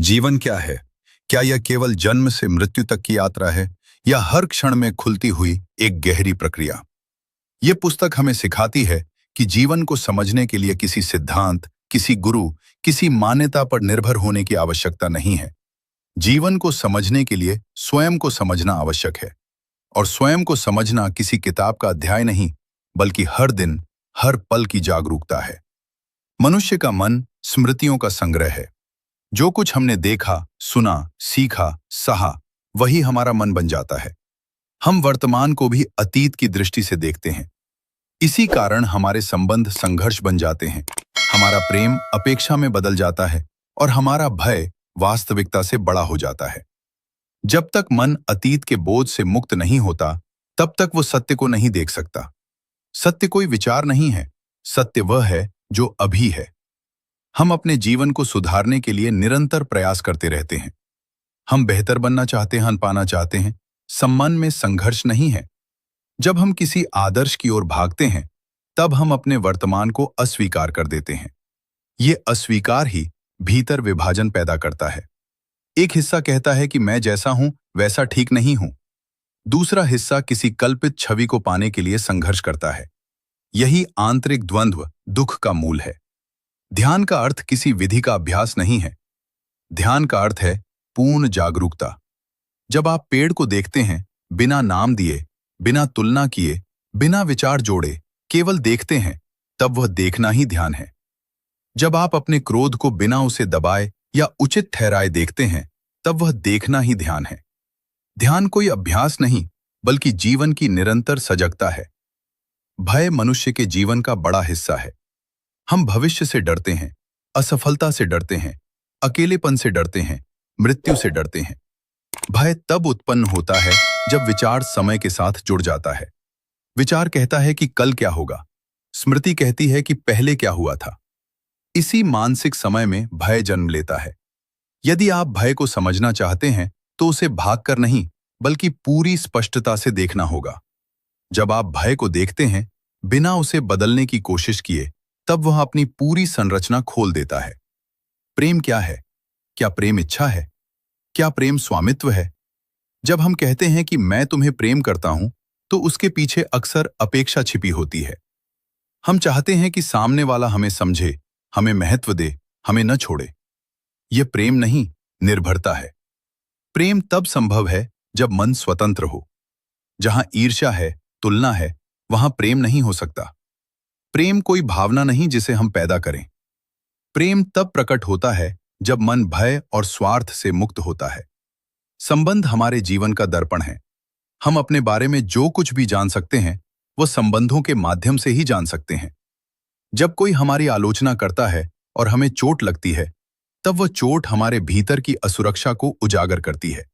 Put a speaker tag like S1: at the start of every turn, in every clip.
S1: जीवन क्या है? क्या यह केवल जन्म से मृत्यु तक की यात्रा है या हर क्षण में खुलती हुई एक गहरी प्रक्रिया? ये पुस्तक हमें सिखाती है कि जीवन को समझने के लिए किसी सिद्धांत, किसी गुरु, किसी मान्यता पर निर्भर होने की आवश्यकता नहीं है। जीवन को समझने के लिए स्वयं को समझना आवश्यक है। और स्वयं को समझना किसी किताब का अध्याय नहीं, बल्कि हर दिन, हर पल की जागरूकता है। मनुष्य का मन स्मृतियों का संग्रह है। जो कुछ हमने देखा, सुना, सीखा, सहा, वही हमारा मन बन जाता है। हम वर्तमान को भी अतीत की दृष्टि से देखते हैं। इसी कारण हमारे संबंध संघर्ष बन जाते हैं, हमारा प्रेम अपेक्षा में बदल जाता है और हमारा भय वास्तविकता से बड़ा हो जाता है। जब तक मन अतीत के बोझ से मुक्त नहीं होता, तब तक वो सत्य को नहीं देख सकता। सत्य कोई विचार नहीं है, सत्य वह है जो अभी है। हम अपने जीवन को सुधारने के लिए निरंतर प्रयास करते रहते हैं। हम बेहतर बनना चाहते हैं, पाना चाहते हैं। सम्मान में संघर्ष नहीं है। जब हम किसी आदर्श की ओर भागते हैं, तब हम अपने वर्तमान को अस्वीकार कर देते हैं। ये अस्वीकार ही भीतर विभाजन पैदा करता है। एक हिस्सा कहता है कि मैं जैसा हूं वैसा ठीक नहीं हूं। दूसरा हिस्सा किसी कल्पित छवि को पाने के लिए संघर्ष करता है। यही आंतरिक द्वंद्व दुख का मूल है। ध्यान का अर्थ किसी विधि का अभ्यास नहीं है। ध्यान का अर्थ है पूर्ण जागरूकता। जब आप पेड़ को देखते हैं, बिना नाम दिए, बिना तुलना किए, बिना विचार जोड़े, केवल देखते हैं, तब वह देखना ही ध्यान है। जब आप अपने क्रोध को बिना उसे दबाए या उचित ठहराए देखते हैं, तब वह देखना ही ध्यान है। ध्यान कोई अभ्यास नहीं, बल्कि जीवन की निरंतर सजगता है। भय मनुष्य के जीवन का बड़ा हिस्सा है। हम भविष्य से डरते हैं, असफलता से डरते हैं, अकेलेपन से डरते हैं, मृत्यु से डरते हैं। भय तब उत्पन्न होता है जब विचार समय के साथ जुड़ जाता है। विचार कहता है कि कल क्या होगा, स्मृति कहती है कि पहले क्या हुआ था। इसी मानसिक समय में भय जन्म लेता है। यदि आप भय को समझना चाहते हैं, तो उसे भागकर नहीं, बल्कि पूरी स्पष्टता से देखना होगा। जब आप भय को देखते हैं, बिना उसे बदलने की कोशिश किए, तब वह अपनी पूरी संरचना खोल देता है। प्रेम क्या है? क्या प्रेम इच्छा है? क्या प्रेम स्वामित्व है? जब हम कहते हैं कि मैं तुम्हें प्रेम करता हूं, तो उसके पीछे अक्सर अपेक्षा छिपी होती है। हम चाहते हैं कि सामने वाला हमें समझे, हमें महत्व दे, हमें न छोड़े। यह प्रेम नहीं, निर्भरता है। प्रेम तब संभव है जब मन स्वतंत्र हो। जहां ईर्ष्या है, तुलना है, वहां प्रेम नहीं हो सकता। प्रेम कोई भावना नहीं जिसे हम पैदा करें। प्रेम तब प्रकट होता है जब मन भय और स्वार्थ से मुक्त होता है। संबंध हमारे जीवन का दर्पण है। हम अपने बारे में जो कुछ भी जान सकते हैं, वो संबंधों के माध्यम से ही जान सकते हैं। जब कोई हमारी आलोचना करता है और हमें चोट लगती है, तब वह चोट हमारे भीतर की असुरक्षा को उजागर करती है।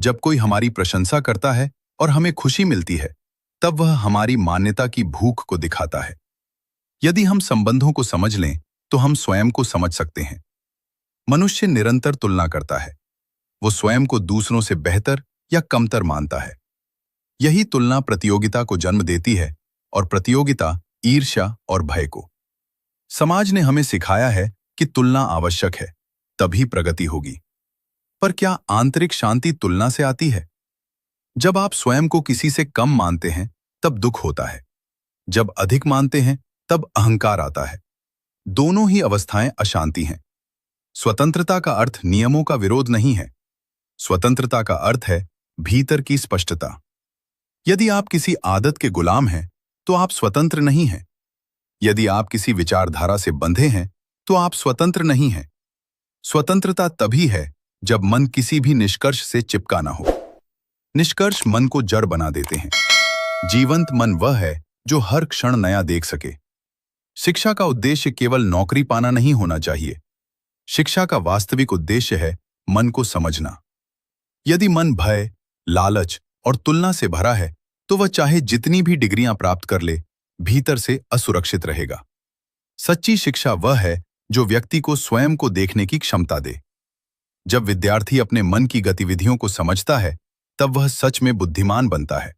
S1: जब कोई हमारी प्रशंसा करता है और हमें खुशी मिलती है, तब वह हमारी मान्यता की भूख को दिखाता है। यदि हम संबंधों को समझ लें, तो हम स्वयं को समझ सकते हैं। मनुष्य निरंतर तुलना करता है। वो स्वयं को दूसरों से बेहतर या कमतर मानता है। यही तुलना प्रतियोगिता को जन्म देती है और प्रतियोगिता ईर्ष्या और भय को। समाज ने हमें सिखाया है कि तुलना आवश्यक है, तभी प्रगति होगी। पर क्या आंतरिक शांति तुलना से आती है? जब आप स्वयं को किसी से कम मानते हैं, तब दुख होता है। जब अधिक मानते हैं, तब अहंकार आता है। दोनों ही अवस्थाएं अशांति हैं। स्वतंत्रता का अर्थ नियमों का विरोध नहीं है। स्वतंत्रता का अर्थ है भीतर की स्पष्टता। यदि आप किसी आदत के गुलाम हैं, तो आप स्वतंत्र नहीं हैं। यदि आप किसी विचारधारा से बंधे हैं, तो आप स्वतंत्र नहीं हैं। स्वतंत्रता तभी है जब मन किसी भी निष्कर्ष से चिपका ना हो। निष्कर्ष मन को जड़ बना देते हैं। जीवंत मन वह है जो हर क्षण नया देख सके। शिक्षा का उद्देश्य केवल नौकरी पाना नहीं होना चाहिए। शिक्षा का वास्तविक उद्देश्य है मन को समझना। यदि मन भय, लालच और तुलना से भरा है, तो वह चाहे जितनी भी डिग्रियां प्राप्त कर ले, भीतर से असुरक्षित रहेगा। सच्ची शिक्षा वह है जो व्यक्ति को स्वयं को देखने की क्षमता दे। जब विद्यार्थी अपने मन की गतिविधियों को समझता है, तब वह सच में बुद्धिमान बनता है।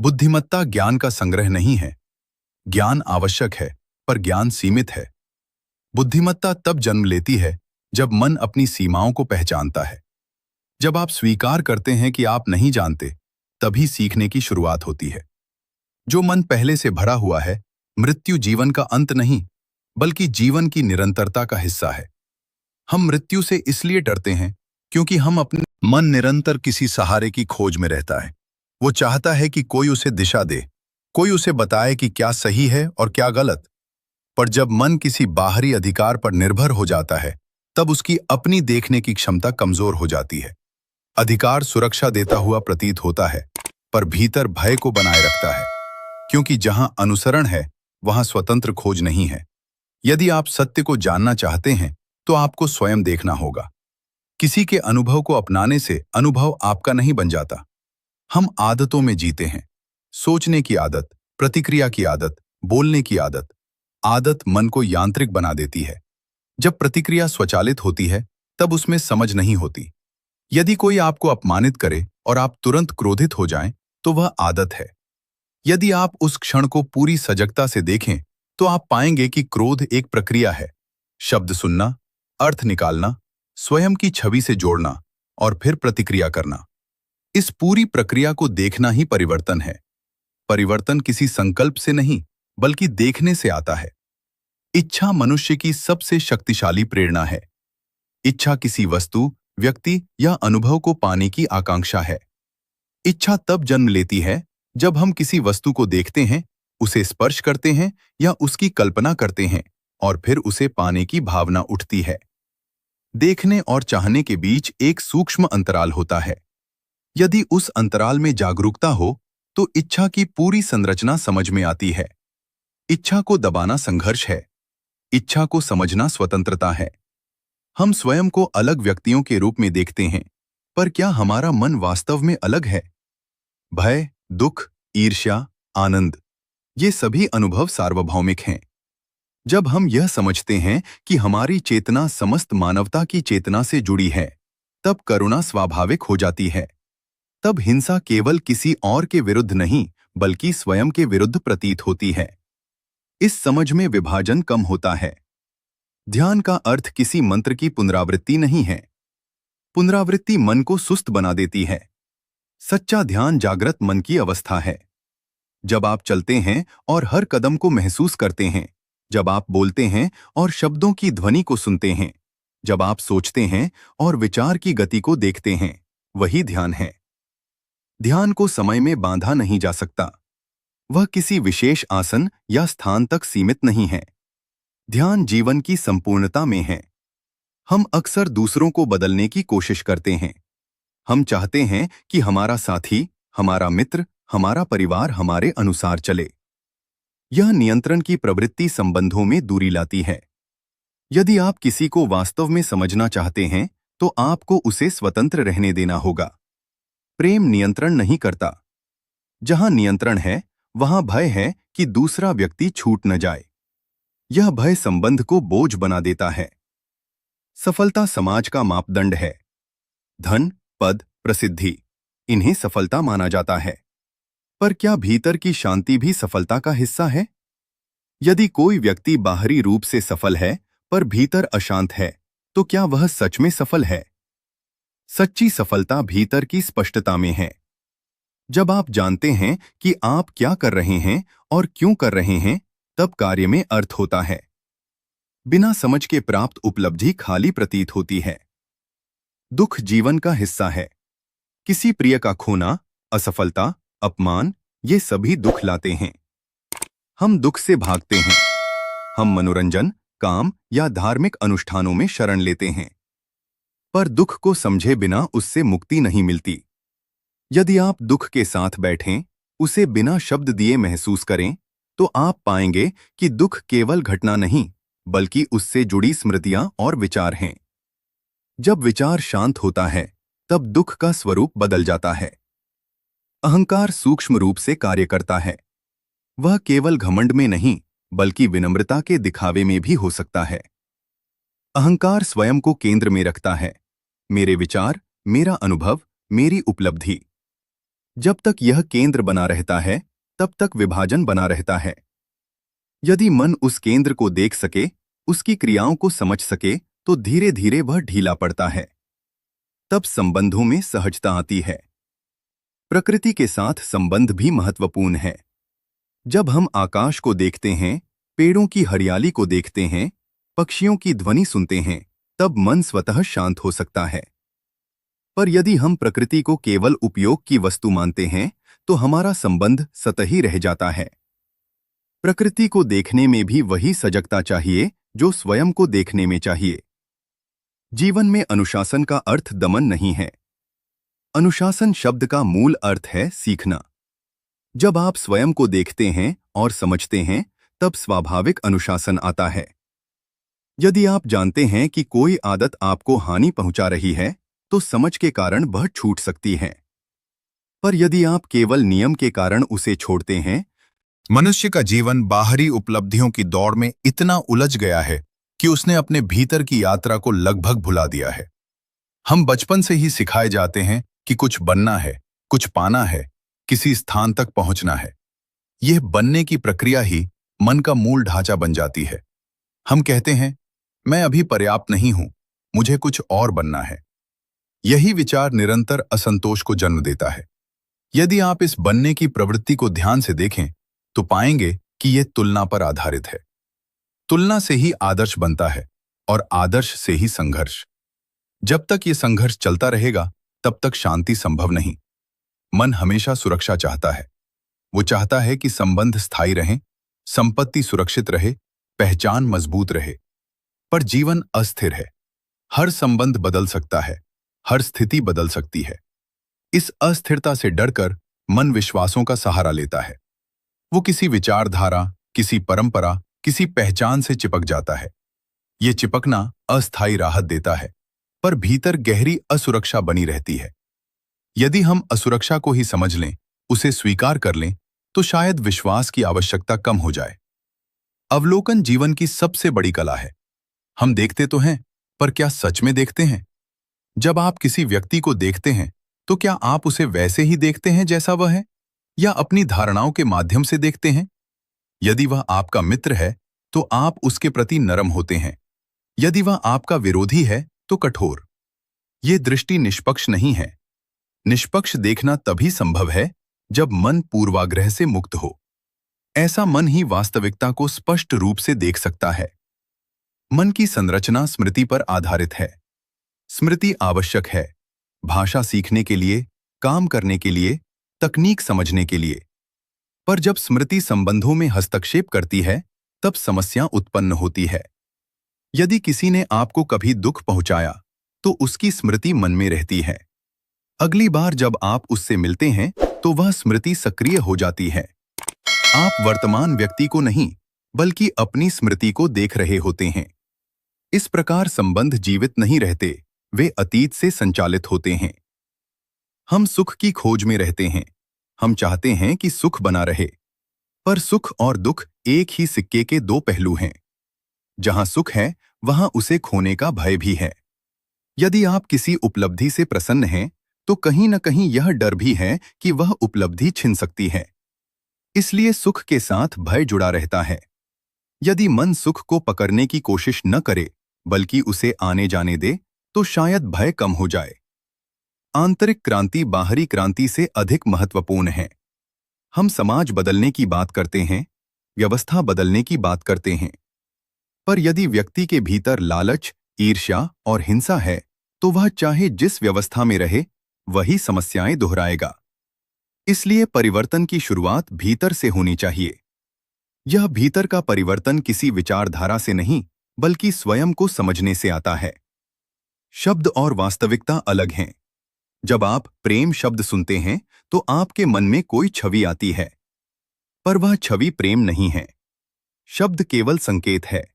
S1: बुद्धिमत्ता ज्ञान का संग्रह नहीं है। ज्ञान आवश्यक है, पर ज्ञान सीमित है। बुद्धिमत्ता तब जन्म लेती है जब मन अपनी सीमाओं को पहचानता है, जब आप स्वीकार करते हैं कि आप नहीं जानते, तभी सीखने की शुरुआत होती है। जो मन पहले से भरा हुआ है, मृत्यु जीवन का अंत नहीं, बल्कि जीवन की निरंतरता का हिस्सा है। हम मृत्यु से इसलिए डरते हैं क्योंकि हम अपने मन निरंतर किसी सहारे की खोज में रहता है। वो चाहता है कि कोई उसे दिशा दे, कोई उसे बताए कि क्या सही है और क्या गलत। पर जब मन किसी बाहरी अधिकार पर निर्भर हो जाता है, तब उसकी अपनी देखने की क्षमता कमजोर हो जाती है। अधिकार सुरक्षा देता हुआ प्रतीत होता है, पर भीतर भय को बनाए रखता है, क्योंकि जहां अनुसरण है, वहां स्वतंत्र खोज नहीं है। यदि आप सत्य को जानना चाहते हैं, तो आपको स्वयं देखना होगा। किसी के अनुभव को अपनाने से अनुभव आपका नहीं बन जाता। हम आदतों में जीते हैं। सोचने की आदत, प्रतिक्रिया की आदत, बोलने की आदत। आदत मन को यांत्रिक बना देती है। जब प्रतिक्रिया स्वचालित होती है, तब उसमें समझ नहीं होती। यदि कोई आपको अपमानित करे और आप तुरंत क्रोधित हो जाएं, तो वह आदत है। यदि आप उस क्षण को पूरी सजगता से देखें, तो आप पाएंगे कि क्रोध एक प्रक्रिया है। शब्द सुनना, अर्थ निकालना, स्वयं की छवि से जोड़ना और फिर प्रतिक्रिया करना। इस पूरी प्रक्रिया को देखना ही परिवर्तन है। परिवर्तन किसी संकल्प से नहीं, बल्कि देखने से आता है। इच्छा मनुष्य की सबसे शक्तिशाली प्रेरणा है। इच्छा किसी वस्तु, व्यक्ति या अनुभव को पाने की आकांक्षा है। इच्छा तब जन्म लेती है जब हम किसी वस्तु को देखते हैं, उसे स्पर्श करते हैं या उसकी कल्पना करते हैं और फिर उसे पाने की भावना उठती है। देखने और चाहने के बीच एक सूक्ष्म अंतराल होता है। यदि उस अंतराल में जागरूकता हो, तो इच्छा की पूरी संरचना समझ में आती है। इच्छा को दबाना संघर्ष है। इच्छा को समझना स्वतंत्रता है। हम स्वयं को अलग व्यक्तियों के रूप में देखते हैं, पर क्या हमारा मन वास्तव में अलग है? भय, दुख, ईर्ष्या, आनंद, ये सभी अनुभव सार्वभौमिक हैं। जब हम यह समझते हैं कि हमारी चेतना समस्त मानवता की चेतना से जुड़ी है, तब करुणा स्वाभाविक हो जाती है। तब हिंसा केवल किसी और के विरुद्ध नहीं, बल्कि स्वयं के विरुद्ध प्रतीत होती है। इस समझ में विभाजन कम होता है। ध्यान का अर्थ किसी मंत्र की पुनरावृत्ति नहीं है। पुनरावृत्ति मन को सुस्त बना देती है। सच्चा ध्यान जागृत मन की अवस्था है। जब आप चलते हैं और हर कदम को महसूस करते हैं, जब आप बोलते हैं और शब्दों की ध्वनि को सुनते हैं, जब आप सोचते हैं और विचार की गति को देखते हैं, वही ध्यान है। ध्यान को समय में बांधा नहीं जा सकता। वह किसी विशेष आसन या स्थान तक सीमित नहीं है। ध्यान जीवन की संपूर्णता में है। हम अक्सर दूसरों को बदलने की कोशिश करते हैं। हम चाहते हैं कि हमारा साथी, हमारा मित्र, हमारा परिवार हमारे अनुसार चले। यह नियंत्रण की प्रवृत्ति संबंधों में दूरी लाती है। यदि आप किसी को वास्तव में समझना चाहते हैं, तो आपको उसे स्वतंत्र रहने देना होगा। प्रेम नियंत्रण नहीं करता। जहां नियंत्रण है, वहां भय है कि दूसरा व्यक्ति छूट न जाए। यह भय संबंध को बोझ बना देता है। सफलता समाज का मापदंड है। धन, पद, प्रसिद्धि, इन्हें सफलता माना जाता है। पर क्या भीतर की शांति भी सफलता का हिस्सा है? यदि कोई व्यक्ति बाहरी रूप से सफल है, पर भीतर अशांत है, तो क्या वह सच में सफल है? सच्ची सफलता भीतर की स्पष्टता में है। जब आप जानते हैं कि आप क्या कर रहे हैं और क्यों कर रहे हैं, तब कार्य में अर्थ होता है। बिना समझ के प्राप्त उपलब्धि खाली प्रतीत होती है। दुख जीवन का हिस्सा है। किसी प्रिय का खोना, असफलता, अपमान, ये सभी दुख लाते हैं। हम दुख से भागते हैं। हम मनोरंजन, काम या धार्मिक अनुष्ठानों में शरण लेते हैं। पर दुख को समझे बिना उससे मुक्ति नहीं मिलती। यदि आप दुख के साथ बैठें, उसे बिना शब्द दिए महसूस करें, तो आप पाएंगे कि दुख केवल घटना नहीं, बल्कि उससे जुड़ी स्मृतियां और विचार हैं। जब विचार शांत होता है, तब दुख का स्वरूप बदल जाता है। अहंकार सूक्ष्म रूप से कार्य करता है। वह केवल घमंड में नहीं, बल्कि विनम्रता के दिखावे में भी हो सकता है। अहंकार स्वयं को केंद्र में रखता है। मेरे विचार, मेरा अनुभव, मेरी उपलब्धि। जब तक यह केंद्र बना रहता है, तब तक विभाजन बना रहता है। यदि मन उस केंद्र को देख सके, उसकी क्रियाओं को समझ सके,
S2: तो धीरे धीरे वह ढीला पड़ता है। तब संबंधों में सहजता आती है। प्रकृति के साथ संबंध भी महत्वपूर्ण है। जब हम आकाश को देखते हैं, पेड़ों की हरियाली को देखते हैं, पक्षियों की ध्वनि सुनते हैं, तब मन स्वतः शांत हो सकता है। पर यदि हम प्रकृति को केवल उपयोग की वस्तु मानते हैं, तो हमारा संबंध सतही रह जाता है। प्रकृति को देखने में भी वही सजगता चाहिए जो स्वयं को देखने में चाहिए। जीवन में अनुशासन का अर्थ दमन नहीं है। अनुशासन शब्द का मूल अर्थ है सीखना। जब आप स्वयं को देखते हैं और समझते हैं, तब स्वाभाविक अनुशासन आता है। यदि आप जानते हैं कि कोई आदत आपको हानि पहुंचा रही है, तो समझ के कारण वह छूट सकती है। पर यदि आप केवल नियम के कारण उसे छोड़ते हैं,
S1: मनुष्य का जीवन बाहरी उपलब्धियों की दौड़ में इतना उलझ गया है कि उसने अपने भीतर की यात्रा को लगभग भुला दिया है। हम बचपन से ही सिखाए जाते हैं कि कुछ बनना है, कुछ पाना है, किसी स्थान तक पहुंचना है। यह बनने की प्रक्रिया ही मन का मूल ढांचा बन जाती है। हम कहते हैं, मैं अभी पर्याप्त नहीं हूं, मुझे कुछ और बनना है। यही विचार निरंतर असंतोष को जन्म देता है। यदि आप इस बनने की प्रवृत्ति को ध्यान से देखें, तो पाएंगे कि यह तुलना पर आधारित है। तुलना से ही आदर्श बनता है और आदर्श से ही संघर्ष। जब तक यह संघर्ष चलता रहेगा, तब तक शांति संभव नहीं। मन हमेशा सुरक्षा चाहता है। वो चाहता है कि संबंध स्थायी रहें, संपत्ति सुरक्षित रहे, पहचान मजबूत रहे। पर जीवन अस्थिर है। हर संबंध बदल सकता है, हर स्थिति बदल सकती है। इस अस्थिरता से डरकर मन विश्वासों का सहारा लेता है। वो किसी विचारधारा, किसी परंपरा, किसी पहचान से चिपक जाता है। ये चिपकना अस्थायी राहत देता है, पर भीतर गहरी असुरक्षा बनी रहती है। यदि हम असुरक्षा को ही समझ लें, उसे स्वीकार कर लें, तो शायद विश्वास की आवश्यकता कम हो जाए। अवलोकन जीवन की सबसे बड़ी कला है। हम देखते तो हैं, पर क्या सच में देखते हैं? जब आप किसी व्यक्ति को देखते हैं, तो क्या आप उसे वैसे ही देखते हैं जैसा वह है, या अपनी धारणाओं के माध्यम से देखते हैं? यदि वह आपका मित्र है, तो आप उसके प्रति नरम होते हैं। यदि वह आपका विरोधी है, तो कठोर। ये दृष्टि निष्पक्ष नहीं है। निष्पक्ष देखना तभी संभव है जब मन पूर्वाग्रह से मुक्त हो। ऐसा मन ही वास्तविकता को स्पष्ट रूप से देख सकता है। मन की संरचना स्मृति पर आधारित है। स्मृति आवश्यक है भाषा सीखने के लिए, काम करने के लिए, तकनीक समझने के लिए। पर जब स्मृति संबंधों में हस्तक्षेप करती है, तब समस्या उत्पन्न होती है। यदि किसी ने आपको कभी दुख पहुंचाया, तो उसकी स्मृति मन में रहती है। अगली बार जब आप उससे मिलते हैं, तो वह स्मृति सक्रिय हो जाती है। आप वर्तमान व्यक्ति को नहीं, बल्कि अपनी स्मृति को देख रहे होते हैं। इस प्रकार संबंध जीवित नहीं रहते, वे अतीत से संचालित होते हैं। हम सुख की खोज में रहते हैं। हम चाहते हैं कि सुख बना रहे। पर सुख और दुख एक ही सिक्के के दो पहलू हैं। जहां सुख है, वहां उसे खोने का भय भी है। यदि आप किसी उपलब्धि से प्रसन्न हैं, तो कहीं न कहीं यह डर भी है कि वह उपलब्धि छिन सकती है। इसलिए सुख के साथ भय जुड़ा रहता है। यदि मन सुख को पकड़ने की कोशिश न करे, बल्कि उसे आने जाने दे, तो शायद भय कम हो जाए। आंतरिक क्रांति बाहरी क्रांति से अधिक महत्वपूर्ण है। हम समाज बदलने की बात करते हैं, व्यवस्था बदलने की बात करते हैं। पर यदि व्यक्ति के भीतर लालच, ईर्ष्या और हिंसा है, तो वह चाहे जिस व्यवस्था में रहे, वही समस्याएं दोहराएगा। इसलिए परिवर्तन की शुरुआत भीतर से होनी चाहिए। यह भीतर का परिवर्तन किसी विचारधारा से नहीं, बल्कि स्वयं को समझने से आता है। शब्द और वास्तविकता अलग हैं। जब आप प्रेम शब्द सुनते हैं, तो आपके मन में कोई छवि आती है, पर वह छवि प्रेम नहीं है। शब्द केवल संकेत है।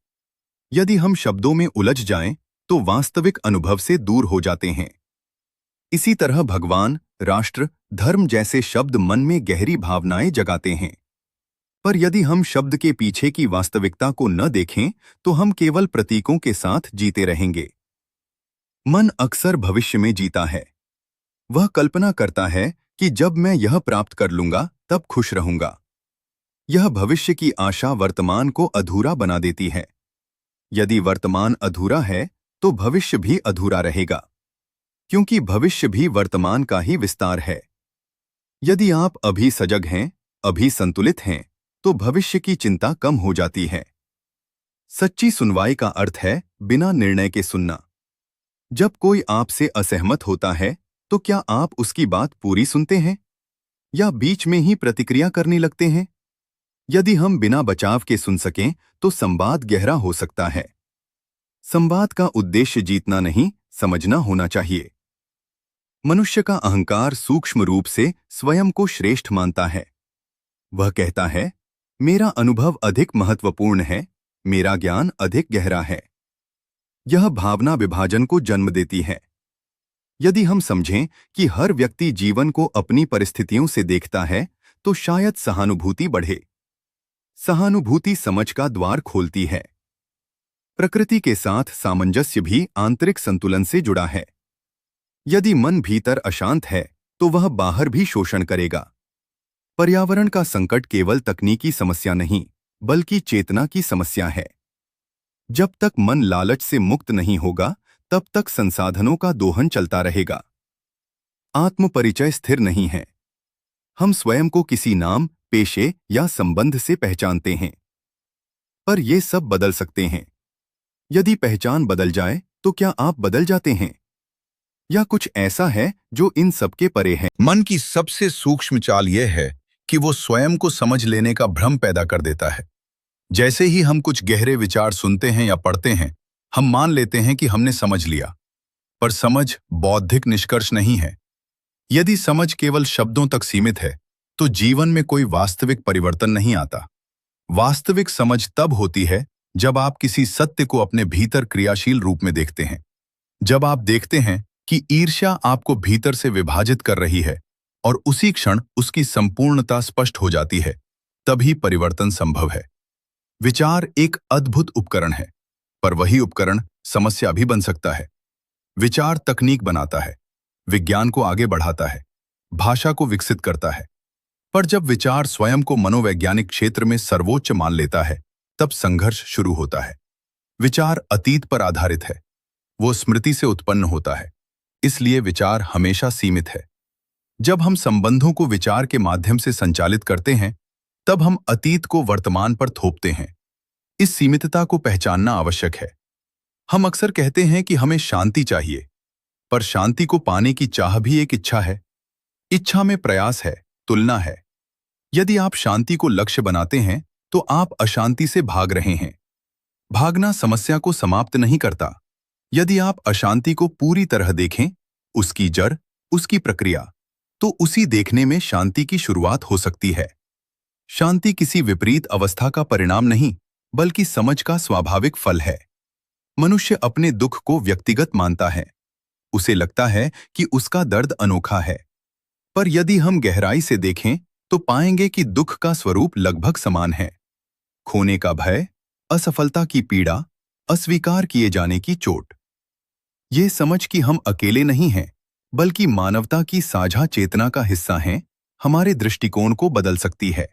S1: यदि हम शब्दों में उलझ जाएं, तो वास्तविक अनुभव से दूर हो जाते हैं। इसी तरह भगवान, राष्ट्र, धर्म जैसे शब्द मन में गहरी भावनाएं जगाते हैं। पर यदि हम शब्द के पीछे की वास्तविकता को न देखें, तो हम केवल प्रतीकों के साथ जीते रहेंगे। मन अक्सर भविष्य में जीता है। वह कल्पना करता है कि जब मैं यह प्राप्त कर लूंगा, तब खुश रहूंगा। यह भविष्य की आशा वर्तमान को अधूरा बना देती है। यदि वर्तमान अधूरा है,
S2: तो भविष्य भी अधूरा रहेगा, क्योंकि भविष्य भी वर्तमान का ही विस्तार है। यदि आप अभी सजग हैं, अभी संतुलित हैं, तो भविष्य की चिंता कम हो जाती है। सच्ची सुनवाई का अर्थ है बिना निर्णय के सुनना। जब कोई आपसे असहमत होता है, तो क्या आप उसकी बात पूरी सुनते हैं या बीच में ही प्रतिक्रिया करने लगते हैं? यदि हम बिना बचाव के सुन सकें, तो संवाद गहरा हो सकता है। संवाद का उद्देश्य जीतना नहीं, समझना होना चाहिए। मनुष्य का अहंकार सूक्ष्म रूप से स्वयं को श्रेष्ठ मानता है। वह कहता है, मेरा अनुभव अधिक महत्वपूर्ण है, मेरा ज्ञान अधिक गहरा है। यह भावना विभाजन को जन्म देती है। यदि हम समझें कि हर व्यक्ति जीवन को अपनी परिस्थितियों से देखता है, तो शायद सहानुभूति बढ़े। सहानुभूति समझ का द्वार खोलती है। प्रकृति के साथ सामंजस्य भी आंतरिक संतुलन से जुड़ा है। यदि मन भीतर अशांत है, तो वह बाहर भी शोषण करेगा। पर्यावरण का संकट केवल तकनीकी समस्या नहीं, बल्कि चेतना की समस्या है। जब तक मन लालच से मुक्त नहीं होगा, तब तक संसाधनों का दोहन चलता रहेगा। आत्मपरिचय स्थिर नहीं है। हम स्वयं को किसी नाम, पेशे या संबंध से पहचानते हैं, पर ये सब बदल सकते हैं। यदि पहचान बदल जाए, तो क्या आप बदल जाते हैं? या कुछ ऐसा है जो इन सबके परे है?
S1: मन की सबसे सूक्ष्म चाल यह है कि वो स्वयं को समझ लेने का भ्रम पैदा कर देता है। जैसे ही हम कुछ गहरे विचार सुनते हैं या पढ़ते हैं, हम मान लेते हैं कि हमने समझ लिया। पर समझ बौद्धिक निष्कर्ष नहीं है। यदि समझ केवल शब्दों तक सीमित है, तो जीवन में कोई वास्तविक परिवर्तन नहीं आता। वास्तविक समझ तब होती है जब आप किसी सत्य को अपने भीतर क्रियाशील रूप में देखते हैं। जब आप देखते हैं कि ईर्ष्या आपको भीतर से विभाजित कर रही है और उसी क्षण उसकी संपूर्णता स्पष्ट हो जाती है, तभी परिवर्तन संभव है। विचार एक अद्भुत उपकरण है, पर वही उपकरण समस्या भी बन सकता है। विचार तकनीक बनाता है, विज्ञान को आगे बढ़ाता है, भाषा को विकसित करता है। पर जब विचार स्वयं को मनोवैज्ञानिक क्षेत्र में सर्वोच्च मान लेता है, तब संघर्ष शुरू होता है। विचार अतीत पर आधारित है, वो स्मृति से उत्पन्न होता है, इसलिए विचार हमेशा सीमित है। जब हम संबंधों को विचार के माध्यम से संचालित करते हैं, तब हम अतीत को वर्तमान पर थोपते हैं। इस सीमितता को पहचानना आवश्यक है। हम अक्सर कहते हैं कि हमें शांति चाहिए, पर शांति को पाने की चाह भी एक इच्छा है। इच्छा में प्रयास है, तुलना है। यदि आप शांति को लक्ष्य बनाते हैं, तो आप अशांति से भाग रहे हैं। भागना समस्या को समाप्त नहीं करता। यदि आप अशांति को पूरी तरह देखें, उसकी जड़, उसकी प्रक्रिया, तो उसी देखने में शांति की शुरुआत हो सकती है। शांति किसी विपरीत अवस्था का परिणाम नहीं, बल्कि समझ का स्वाभाविक फल है। मनुष्य अपने दुख को व्यक्तिगत मानता है। उसे लगता है कि उसका दर्द अनोखा है। पर यदि हम गहराई से देखें, तो पाएंगे कि दुख का स्वरूप लगभग समान है। खोने का भय, असफलता की पीड़ा, अस्वीकार किए जाने की चोट। ये समझ कि हम अकेले नहीं हैं, बल्कि मानवता की साझा चेतना का हिस्सा हैं, हमारे दृष्टिकोण को बदल सकती है।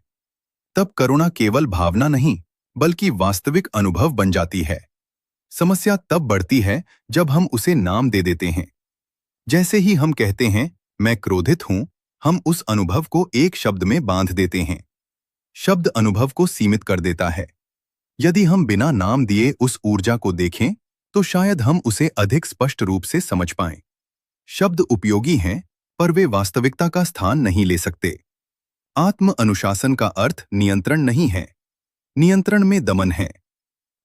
S1: तब करुणा केवल भावना नहीं, बल्कि वास्तविक अनुभव बन जाती है। समस्या तब बढ़ती है जब हम उसे नाम दे देते हैं। जैसे ही हम कहते हैं, मैं क्रोधित हूं, हम उस अनुभव को एक शब्द में बांध देते हैं। शब्द अनुभव को सीमित कर देता है। यदि हम बिना नाम दिए उस ऊर्जा को देखें, तो शायद हम उसे अधिक स्पष्ट रूप से समझ पाएं। शब्द उपयोगी हैं, पर वे वास्तविकता का स्थान नहीं ले सकते। आत्म अनुशासन का अर्थ नियंत्रण नहीं है। नियंत्रण में दमन है।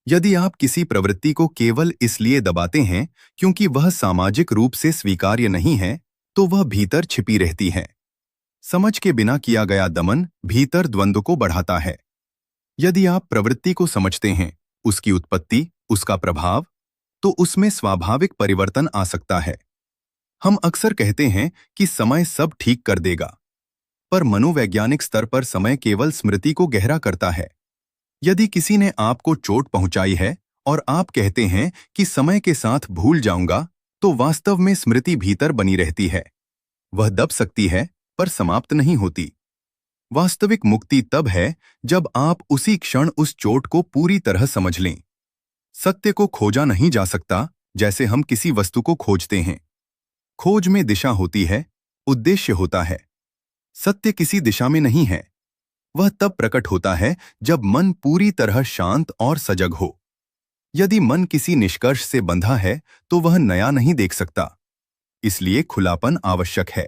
S1: यदि आप किसी प्रवृत्ति को केवल इसलिए दबाते हैं क्योंकि वह सामाजिक रूप से स्वीकार्य नहीं है, तो वह भीतर छिपी रहती है। समझ के बिना किया गया दमन भीतर द्वंद्व को बढ़ाता है। यदि आप प्रवृत्ति को समझते हैं, उसकी उत्पत्ति, उसका प्रभाव, तो उसमें स्वाभाविक परिवर्तन आ सकता है। हम अक्सर कहते हैं कि समय सब ठीक कर देगा, पर मनोवैज्ञानिक स्तर पर समय केवल स्मृति को गहरा करता है। यदि किसी ने आपको चोट पहुंचाई है और आप कहते हैं कि समय के साथ भूल जाऊंगा, तो वास्तव में स्मृति भीतर बनी रहती है। वह दब सकती है, पर समाप्त नहीं होती। वास्तविक मुक्ति तब है जब आप उसी क्षण उस चोट को पूरी तरह समझ लें। सत्य को खोजा नहीं जा सकता,
S2: जैसे हम किसी वस्तु को खोजते हैं। खोज में दिशा होती है, उद्देश्य होता है। सत्य किसी दिशा में नहीं है। वह तब प्रकट होता है जब मन पूरी तरह शांत और सजग हो। यदि मन किसी निष्कर्ष से बंधा है तो वह नया नहीं देख सकता। इसलिए खुलापन आवश्यक है।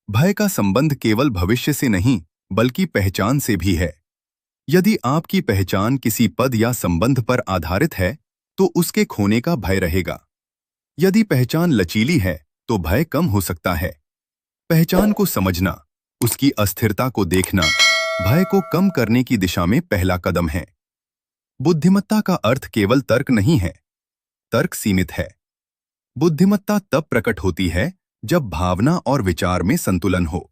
S2: भय का संबंध केवल भविष्य से नहीं बल्कि पहचान से भी है। यदि आपकी पहचान किसी पद या संबंध पर आधारित है तो उसके खोने का भय रहेगा। यदि पहचान लचीली है तो भय कम हो सकता है। पहचान को समझना, उसकी अस्थिरता को देखना, भय को कम करने की दिशा में पहला कदम है। बुद्धिमत्ता का अर्थ केवल तर्क नहीं है। तर्क सीमित है। बुद्धिमत्ता तब प्रकट होती है जब भावना और विचार में संतुलन हो।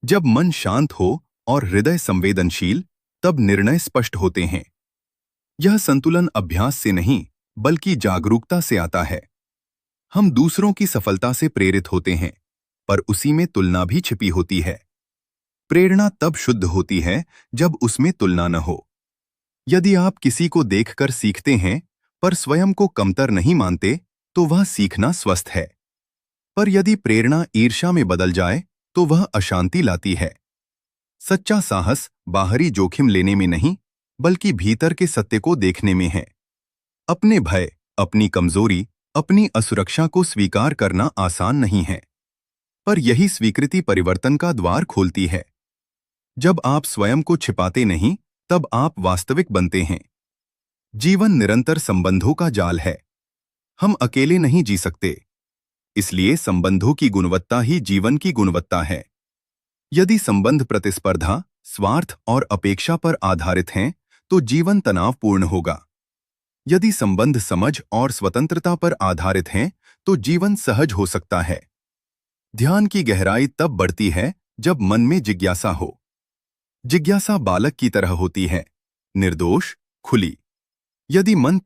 S2: जब मन शांत हो और हृदय संवेदनशील, तब निर्णय स्पष्ट होते हैं। यह संतुलन अभ्यास से नहीं बल्कि जागरूकता से आता है। हम दूसरों की सफलता से प्रेरित होते हैं, पर उसी में तुलना भी छिपी होती है। प्रेरणा तब शुद्ध होती है जब उसमें तुलना न हो। यदि आप किसी को देखकर सीखते हैं पर स्वयं को कमतर नहीं मानते तो वह सीखना स्वस्थ है। पर यदि प्रेरणा ईर्ष्या में बदल जाए तो वह अशांति लाती है। सच्चा साहस बाहरी जोखिम लेने में नहीं बल्कि भीतर के सत्य को देखने में है। अपने भय, अपनी कमजोरी, अपनी असुरक्षा को स्वीकार करना आसान नहीं है, पर यही स्वीकृति परिवर्तन का द्वार खोलती है। जब आप स्वयं को छिपाते नहीं तब आप वास्तविक बनते हैं। जीवन निरंतर संबंधों का जाल है। हम अकेले नहीं जी सकते। इसलिए संबंधों की गुणवत्ता ही जीवन की गुणवत्ता है। यदि संबंध प्रतिस्पर्धा, स्वार्थ और अपेक्षा पर आधारित हैं तो जीवन तनावपूर्ण होगा। यदि संबंध समझ और स्वतंत्रता पर आधारित हैं तो जीवन सहज हो सकता है। ध्यान की गहराई तब बढ़ती है जब मन में जिज्ञासा हो। जिज्ञासा बालक की तरह होती है, निर्दोष, खुली। यदि मन